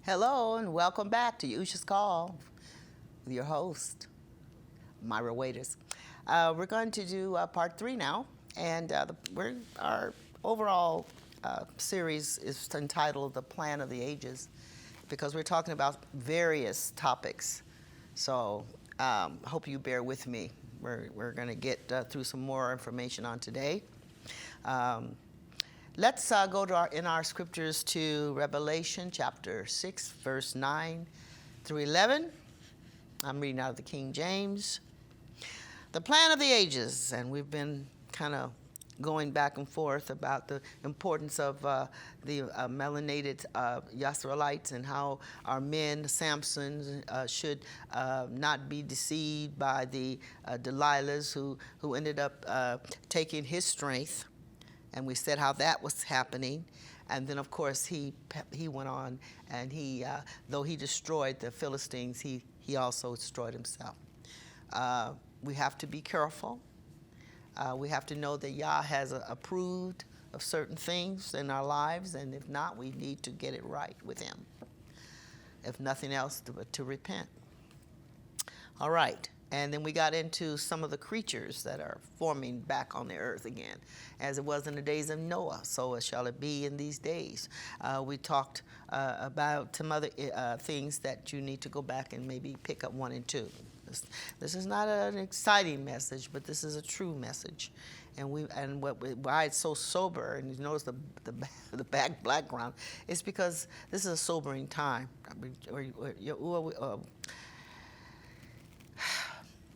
Hello and welcome back to Yahusha's Call with your host, Myra Waiters. We're going to do part 3 now, and our overall series is entitled The Plan of the Ages, because we're talking about various topics. So hope you bear with me. We're going to get through some more information on today. Let's go to in our scriptures to Revelation chapter 6, verse 9 through 11. I'm reading out of the King James. The plan of the ages, and we've been kind of going back and forth about the importance of the melanated Yahsaralites and how our men, Samson, should not be deceived by the Delilahs who ended up taking his strength. And we said how that was happening. And then, of course, he went on, and though he destroyed the Philistines, he also destroyed himself. We have to be careful. We have to know that Yah has approved of certain things in our lives, and if not, we need to get it right with him. If nothing else, to repent. All right. And then we got into some of the creatures that are forming back on the earth again. As it was in the days of Noah, so shall it be in these days. We talked about some other things that you need to go back and maybe pick up 1 and 2. This is not an exciting message, but this is a true message. And why it's so sober, and you notice the background, is because this is a sobering time.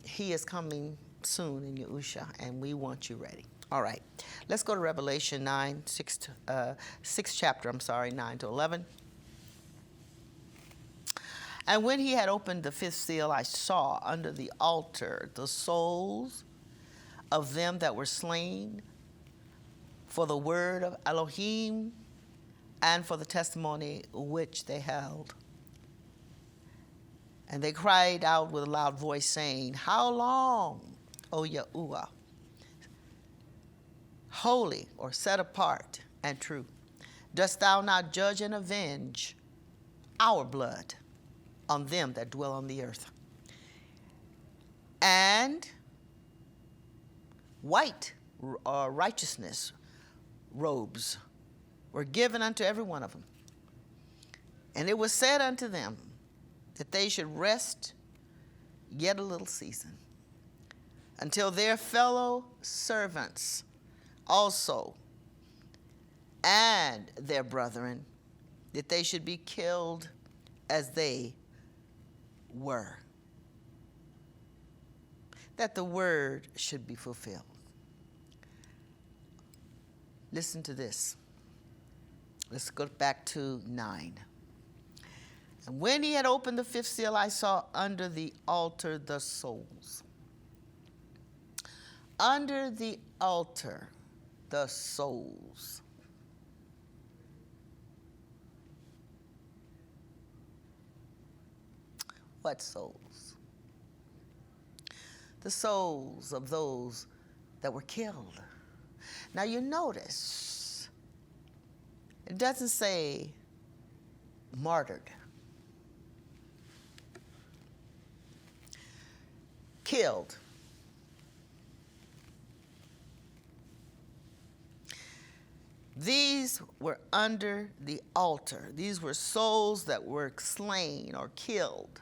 He is coming soon in Yahusha, and we want you ready. All right, let's go to Revelation 6th chapter, 9 to 11. And when he had opened the 5th seal, I saw under the altar the souls of them that were slain for the word of Elohim and for the testimony which they held. And they cried out with a loud voice, saying, How long, O Yahuwah, holy or set apart and true, dost thou not judge and avenge our blood on them that dwell on the earth? And white righteousness robes were given unto every one of them. And it was said unto them, that they should rest yet a little season, until their fellow servants also and their brethren, that they should be killed as they were, that the word should be fulfilled. Listen to this. Let's go back to 9. And when he had opened the 5th seal, I saw under the altar the souls. Under the altar, the souls. What souls? The souls of those that were killed. Now you notice, it doesn't say martyred. Killed. These were under the altar. These were souls that were slain or killed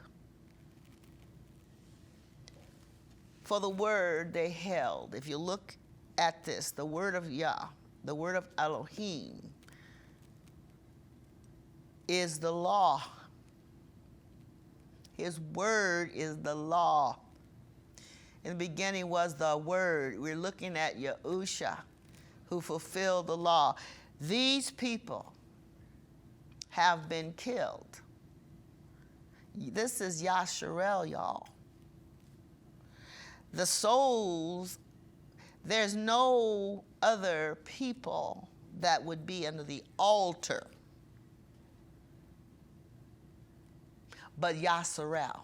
for the word they held. If you look at this, the word of Yah, the word of Elohim, is the law. His word is the law. In the beginning was the word. We're looking at Yahusha, who fulfilled the law. These people have been killed. This is Yahsaral, y'all. The souls There's no other people that would be under the altar but Yahsaral.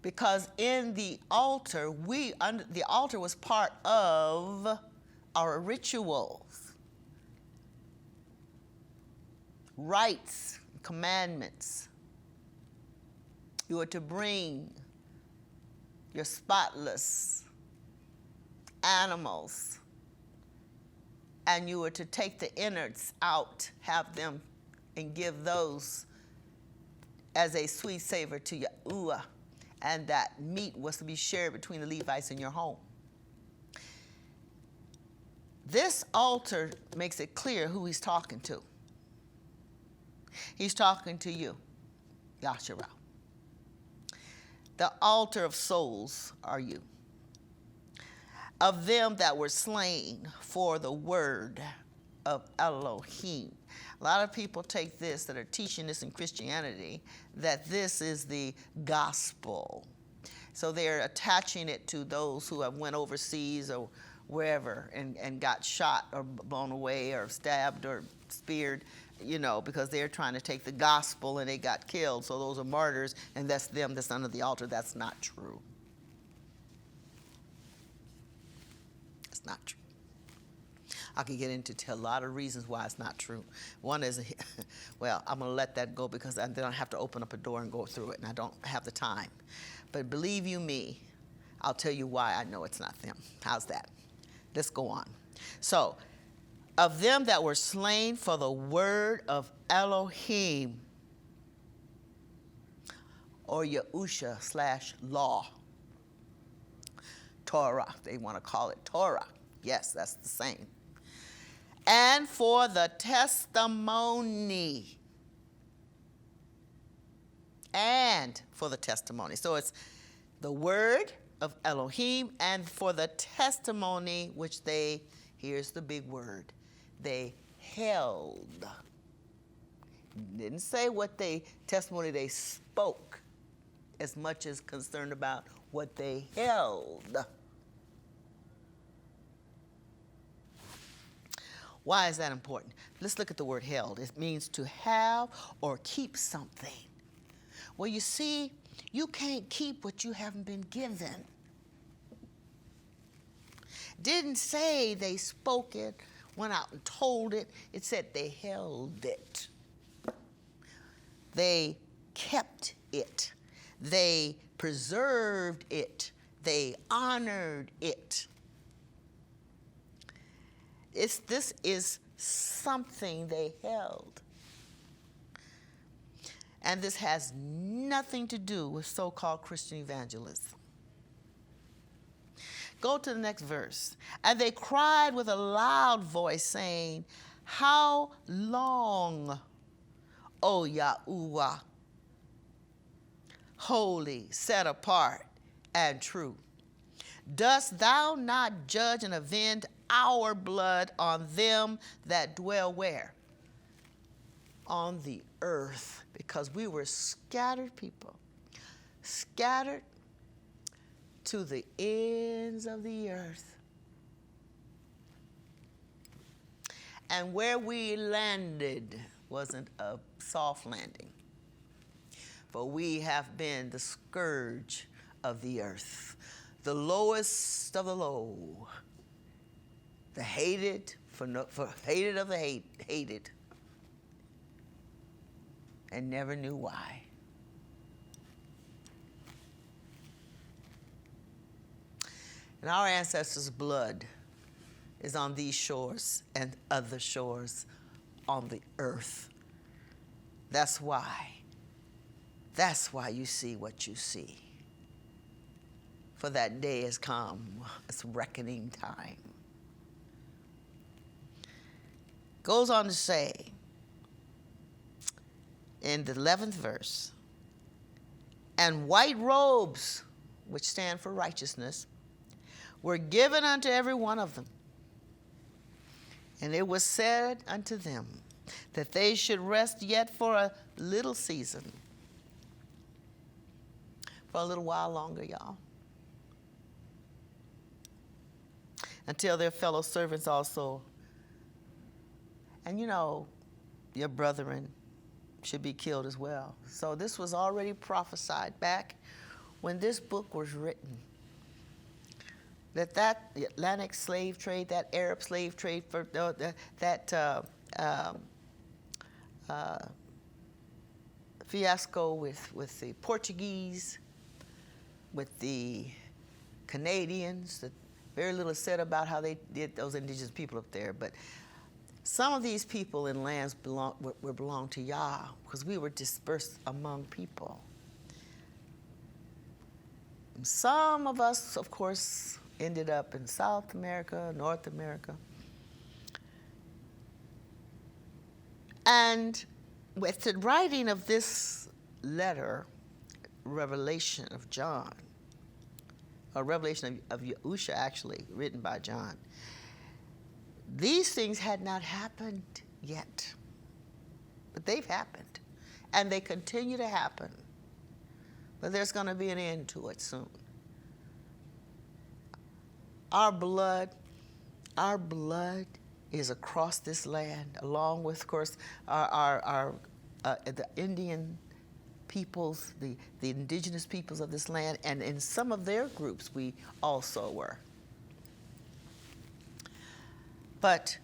Because in the altar, the altar was part of our rituals, rites, commandments. You were to bring your spotless animals, and you were to take the innards out, have them, and give those as a sweet savor to Yahuwah, and that meat was to be shared between the Levites in your home. This altar makes it clear who he's talking to. He's talking to you, Yahsaral. The altar of souls are you. Of them that were slain for the word of Elohim. A lot of people take this, that are teaching this in Christianity, that this is the gospel. So they're attaching it to those who have went overseas or wherever and got shot or blown away or stabbed or speared, you know, because they're trying to take the gospel and they got killed. So those are martyrs, and that's them that's under the altar. That's not true. It's not true. I could get into a lot of reasons why it's not true. One is, well, I'm going to let that go because then I have to open up a door and go through it, and I don't have the time. But believe you me, I'll tell you why I know it's not them. How's that? Let's go on. So, of them that were slain for the word of Elohim, or Yahusha / law, Torah, they want to call it Torah. Yes, that's the same. And for the testimony. And for the testimony. So it's the word of Elohim and for the testimony which they, here's the big word, they held. Didn't say what testimony they spoke as much as concerned about what they held. Why is that important? Let's look at the word held. It means to have or keep something. Well, you see, you can't keep what you haven't been given. Didn't say they spoke it, went out and told it. It said they held it. They kept it. They preserved it. They honored it. This is something they held. And this has nothing to do with so-called Christian evangelism. Go to the next verse. And they cried with a loud voice, saying, how long, O Yahuwah, holy, set apart, and true, dost thou not judge and avenge our blood on them that dwell where? On the earth. Because we were scattered people. Scattered to the ends of the earth. And where we landed wasn't a soft landing. For we have been the scourge of the earth. The lowest of the low. The hated, hated of the hated. And never knew why. And our ancestors' blood is on these shores and other shores on the earth. That's why you see what you see. For that day has come. It's reckoning time. Goes on to say, in the 11th verse, and white robes, which stand for righteousness, were given unto every one of them. And it was said unto them that they should rest yet for a little season. for a little while longer, y'all. Until their fellow servants also. And you know, your brethren should be killed as well. So this was already prophesied back when this book was written. That Atlantic slave trade, that Arab slave trade, fiasco with the Portuguese, with the Canadians, very little is said about how they did those indigenous people up there, but some of these people in lands belong to YAH because we were dispersed among people. Some of us, of course, ended up in South America, North America. And with the writing of this letter, Revelation of John, a revelation of Yahusha, actually, written by John, these things had not happened yet, but they've happened, and they continue to happen. But there's going to be an end to it soon. Our blood is across this land, along with, of course, the Indian peoples, the indigenous peoples of this land, and in some of their groups we also were. But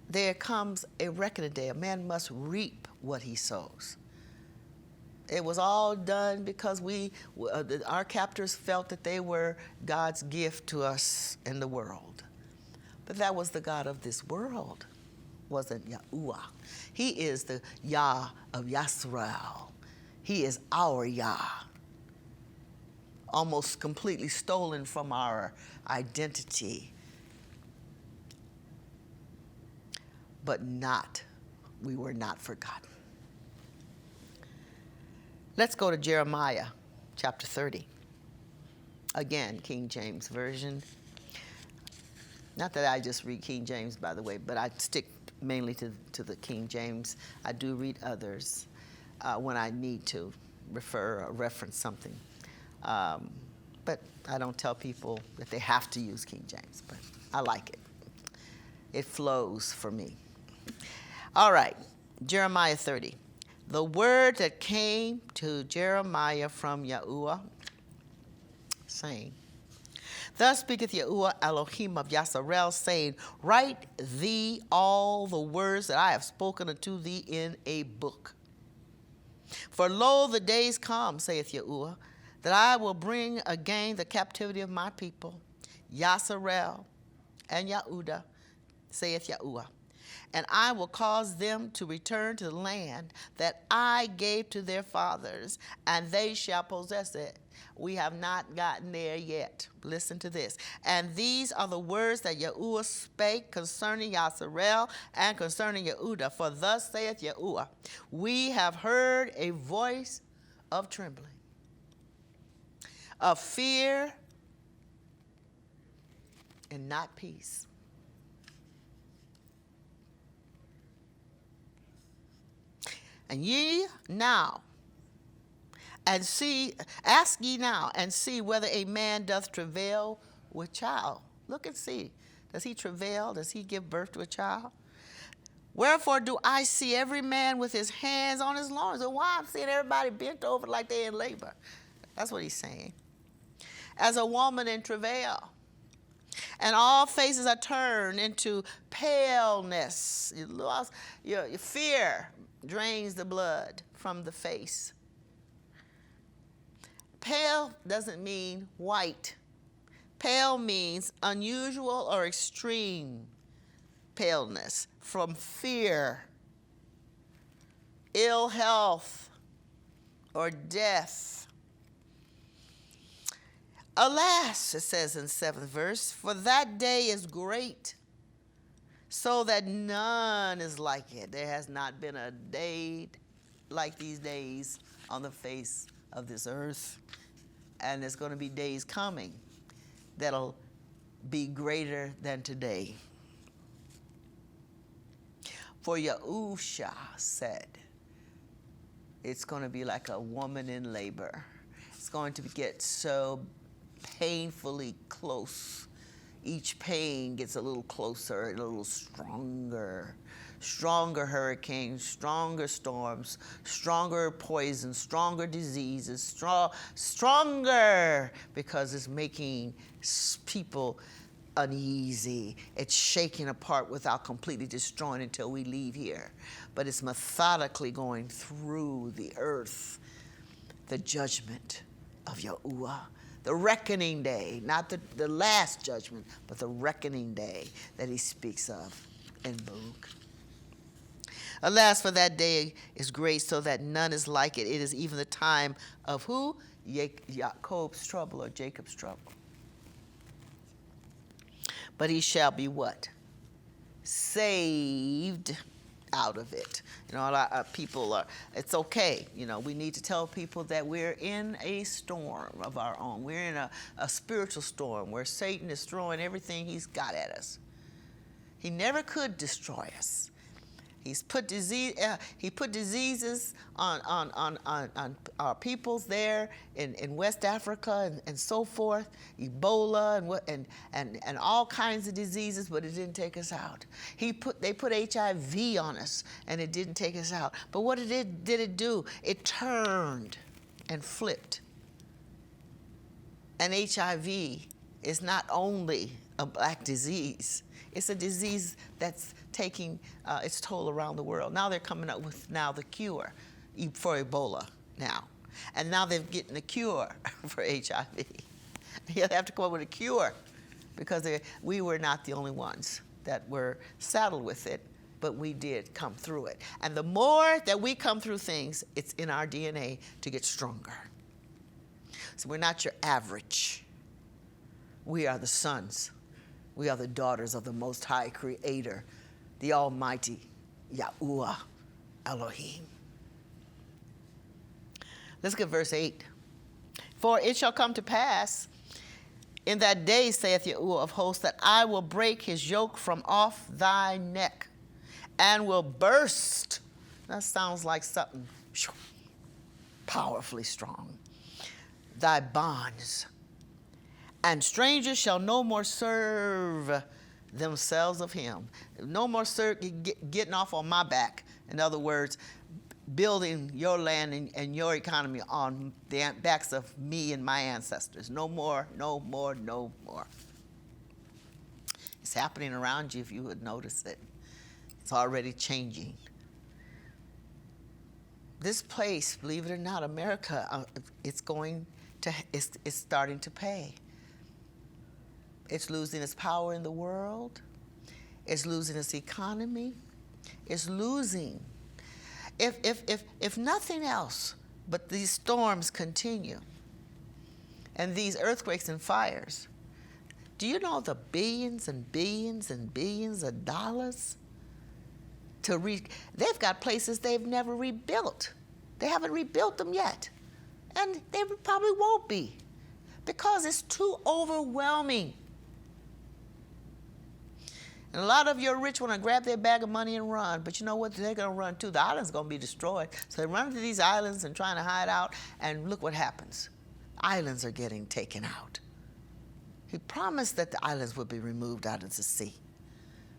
there comes a reckoning day. A man must reap what he sows. It was all done because our captors felt that they were God's gift to us in the world. But that was the God of this world, wasn't Yahuwah. He is the Yah of Yahsaral. He is our Yah, almost completely stolen from our identity. But we were not forgotten. Let's go to Jeremiah chapter 30. Again, King James Version. Not that I just read King James, by the way, but I stick mainly to the King James. I do read others when I need to refer or reference something. But I don't tell people that they have to use King James, but I like it. It flows for me. All right, Jeremiah 30. The word that came to Jeremiah from Yahuwah, saying, Thus speaketh Yahuwah Elohim of Yahsaral, saying, Write thee all the words that I have spoken unto thee in a book. For lo, the days come, saith Yahuwah, that I will bring again the captivity of my people, Yahsaral and Yahuda, saith Yahuwah. And I will cause them to return to the land that I gave to their fathers, and they shall possess it. We have not gotten there yet. Listen to this. And these are the words that Yahuwah spake concerning Yahsaral and concerning Yahuda. For thus saith Yahuwah, we have heard a voice of trembling, of fear, and not peace. And ye now, and see, ask ye now, and see whether a man doth travail with child. Look and see. Does he travail? Does he give birth to a child? Wherefore do I see every man with his hands on his loins? And why I'm seeing everybody bent over like they're in labor? That's what he's saying. As a woman in travail. And all faces are turned into paleness. Your fear drains the blood from the face. Pale doesn't mean white. Pale means unusual or extreme paleness from fear, ill health, or death. Alas, it says in the 7th verse, for that day is great, so that none is like it. There has not been a day like these days on the face of this earth. And there's going to be days coming that'll be greater than today. For Yahusha said, it's going to be like a woman in labor. It's It's going to get so painfully close. Each pain gets a little closer and a little stronger. Stronger hurricanes, stronger storms, stronger poison, stronger diseases, stronger, because it's making people uneasy. It's shaking apart without completely destroying until we leave here. But it's methodically going through the earth. The judgment of Yahuwah. The reckoning day, not the last judgment, but the reckoning day that he speaks of in Baruch. Alas, for that day is great, so that none is like it. It is even the time of who? Jacob's trouble, or Jacob's trouble. But he shall be what? Saved out of it. You know, a lot of people are, it's okay. You know, we need to tell people that we're in a storm of our own. We're in a spiritual storm where Satan is throwing everything he's got at us. He never could destroy us. He's put he put diseases on our peoples there in West Africa and so forth, Ebola and all kinds of diseases, but it didn't take us out. They put HIV on us, and it didn't take us out. But what did it do? It turned and flipped. And HIV is not only a black disease. It's a disease that's taking its toll around the world. Now they're coming up with the cure for Ebola now. And now they're getting a cure for HIV. You have to come up with a cure, because we were not the only ones that were saddled with it, but we did come through it. And the more that we come through things, it's in our DNA to get stronger. So we're not your average. We are the sons. We are the daughters of the Most High Creator, the Almighty Yahuwah Elohim. Let's get verse 8. For it shall come to pass in that day, saith Yahuwah of hosts, that I will break his yoke from off thy neck and will burst. That sounds like something powerfully strong. Thy bonds. And strangers shall no more serve themselves of him. No more getting off on my back. In other words, building your land and your economy on the backs of me and my ancestors. No more, no more, no more. It's happening around you if you would notice it. It's already changing. This place, believe it or not, America, it's starting to pay. It's losing its power in the world. It's losing its economy. It's losing. If nothing else, but these storms continue, and these earthquakes and fires, do you know the billions and billions and billions of dollars they've got places they've never rebuilt. They haven't rebuilt them yet. And they probably won't be, because it's too overwhelming. And a lot of your rich want to grab their bag of money and run, but you know what? They're going to run too. The island's going to be destroyed. So they run to these islands and trying to hide out, and look what happens. Islands are getting taken out. He promised that the islands would be removed out of the sea.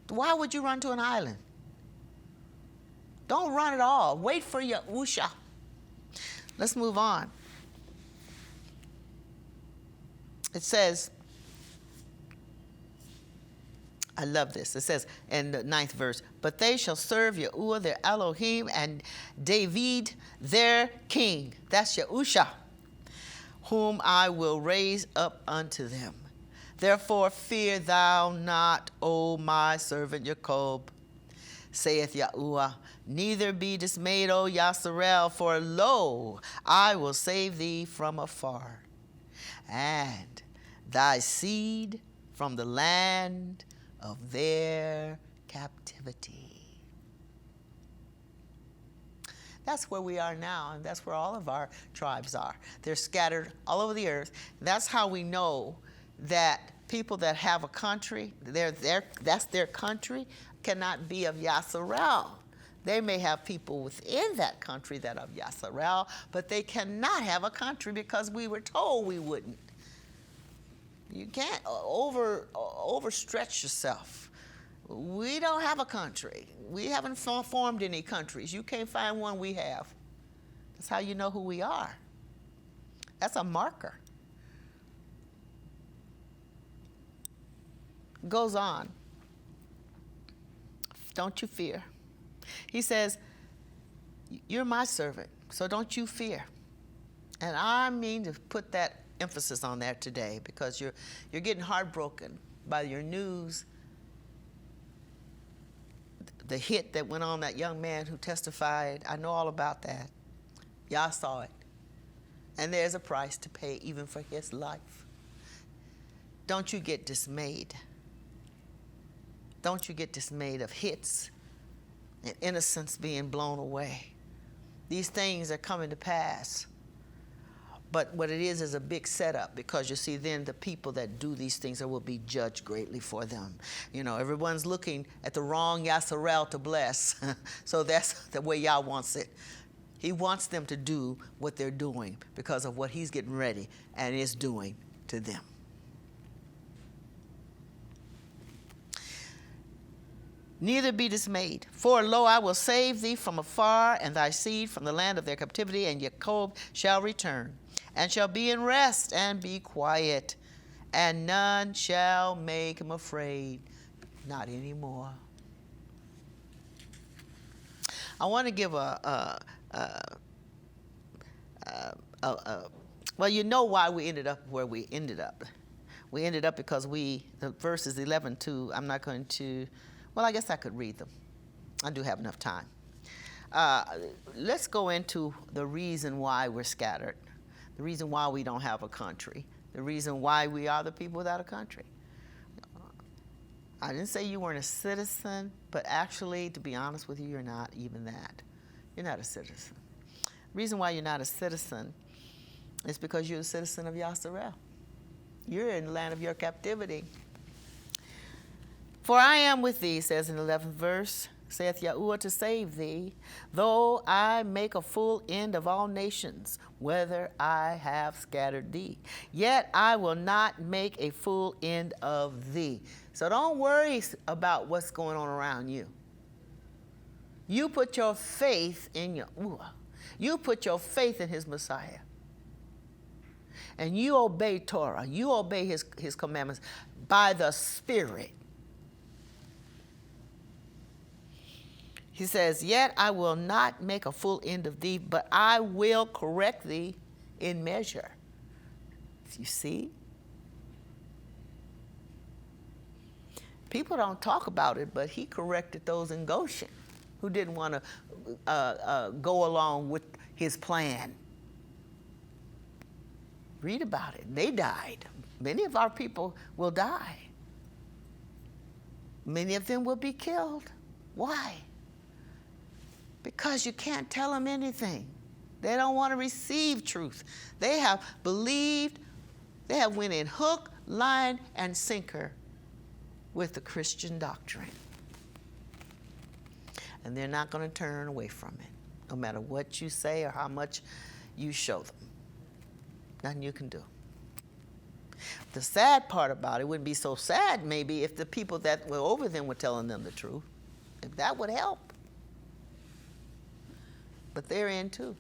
Why would you run to an island? Don't run at all. Wait for Yahusha. Let's move on. It says, I love this. It says in the 9th verse, but they shall serve Yahuwah their Elohim and David their king. That's Yahusha, whom I will raise up unto them. Therefore fear thou not, O my servant Jacob, saith Yahuwah. Neither be dismayed, O Yahsaral, for lo, I will save thee from afar, and thy seed from the land of their captivity. That's where we are now, and that's where all of our tribes are. They're scattered all over the earth. That's how we know that people that have a country, that's their country, cannot be of Yahsaral. They may have people within that country that are Yahsaral, but they cannot have a country because we were told we wouldn't. You can't overstretch yourself. We don't have a country. We haven't formed any countries. You can't find one we have. That's how you know who we are. That's a marker. Goes on. Don't you fear. He says, you're my servant, so don't you fear. And I mean to put that emphasis on that today, because you're getting heartbroken by your news. The hit that went on that young man who testified, I know all about that. Y'all saw it. And there's a price to pay even for his life. Don't you get dismayed. Don't you get dismayed of hits and innocence being blown away. These things are coming to pass. But what it is a big setup, because you see, then the people that do these things, there will be judged greatly for them. You know, everyone's looking at the wrong Yahsaral to bless. So that's the way Yah wants it. He wants them to do what they're doing because of what he's getting ready and is doing to them. Neither be dismayed, for lo, I will save thee from afar, and thy seed from the land of their captivity, and Jacob shall return, and shall be in rest, and be quiet, and none shall make him afraid, not anymore. I want to give well, you know why we ended up where we ended up. We ended up because the verses 11 to, I'm not going to, well, I guess I could read them. I do have enough time. Let's go into the reason why we're scattered, the reason why we don't have a country, the reason why we are the people without a country. I didn't say you weren't a citizen, but actually, to be honest with you, you're not even that. You're not a citizen. The reason why you're not a citizen is because you're a citizen of Yahsaral. You're in the land of your captivity. For I am with thee, says in the 11th verse, saith Yahuwah, to save thee, though I make a full end of all nations, whether I have scattered thee. Yet I will not make a full end of thee. So don't worry about what's going on around you. You put your faith in Yahuwah. You put your faith in his Messiah. And you obey Torah. You obey his commandments by the Spirit. He says, yet I will not make a full end of thee, but I will correct thee in measure. You see? People don't talk about it, but he corrected those in Goshen who didn't want to go along with his plan. Read about it. They died. Many of our people will die. Many of them will be killed. Why? Because you can't tell them anything. They don't want to receive truth. They have believed, they have went in hook, line, and sinker with the Christian doctrine. And they're not going to turn away from it, no matter what you say or how much you show them. Nothing you can do. The sad part about it wouldn't be so sad maybe if the people that were over them were telling them the truth. If that would help. But they're in too.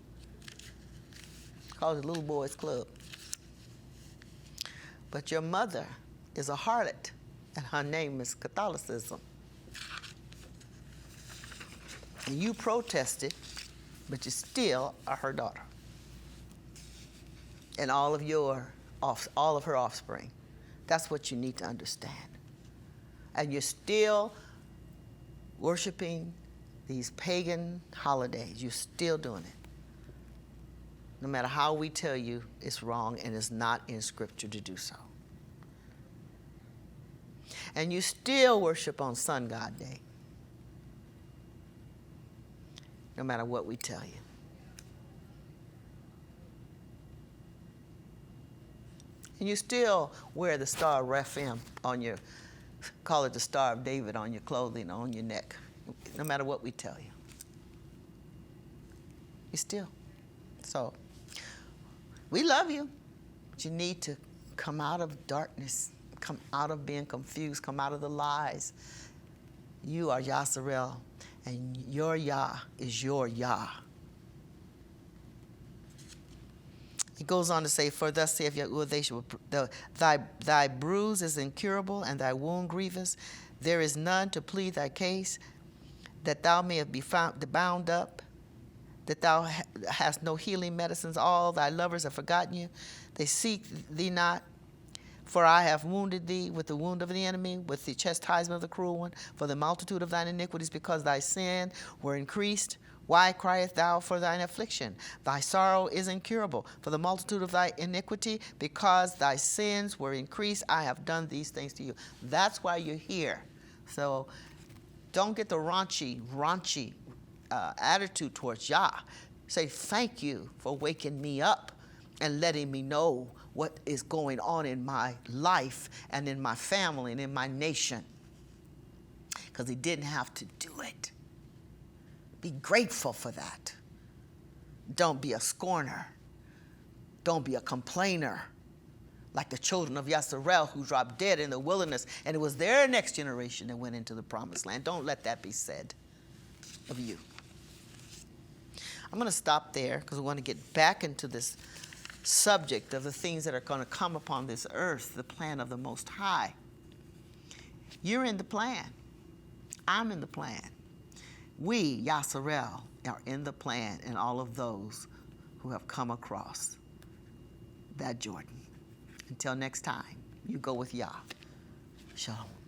It's called the Little Boys Club. But your mother is a harlot, and her name is Catholicism. And you protested, but you still are her daughter. And all of her offspring. That's what you need to understand. And you're still worshiping these pagan holidays. You're still doing it. No matter how we tell you it's wrong and it's not in Scripture to do so. And you still worship on Sun God Day. No matter what we tell you. And you still wear the Star of Rephaim on your, call it the Star of David on your clothing, on your neck, no matter what we tell you. Be still. So, we love you, but you need to come out of darkness, come out of being confused, come out of the lies. You are Yahsaral, and your Yah is your Yah. He goes on to say, for thus saith Yahuwah, thy bruise is incurable, and thy wound grievous. There is none to plead thy case, that thou mayest be found bound up, that thou hast no healing medicines. All thy lovers have forgotten you. They seek thee not. For I have wounded thee with the wound of the enemy, with the chastisement of the cruel one, for the multitude of thine iniquities, because thy sin were increased. Why criest thou for thine affliction? Thy sorrow is incurable, for the multitude of thy iniquity, because thy sins were increased. I have done these things to you. That's why you're here. So don't get the raunchy attitude towards Yah. Say, thank you for waking me up and letting me know what is going on in my life and in my family and in my nation. Because he didn't have to do it. Be grateful for that. Don't be a scorner. Don't be a complainer. Like the children of Yahsaral who dropped dead in the wilderness, and it was their next generation that went into the promised land. Don't let that be said of you. I'm going to stop there because we want to get back into this subject of the things that are going to come upon this earth, the plan of the Most High. You're in the plan. I'm in the plan. We, Yahsaral, are in the plan, and all of those who have come across that Jordan. Until next time, you go with Yah. Shalom.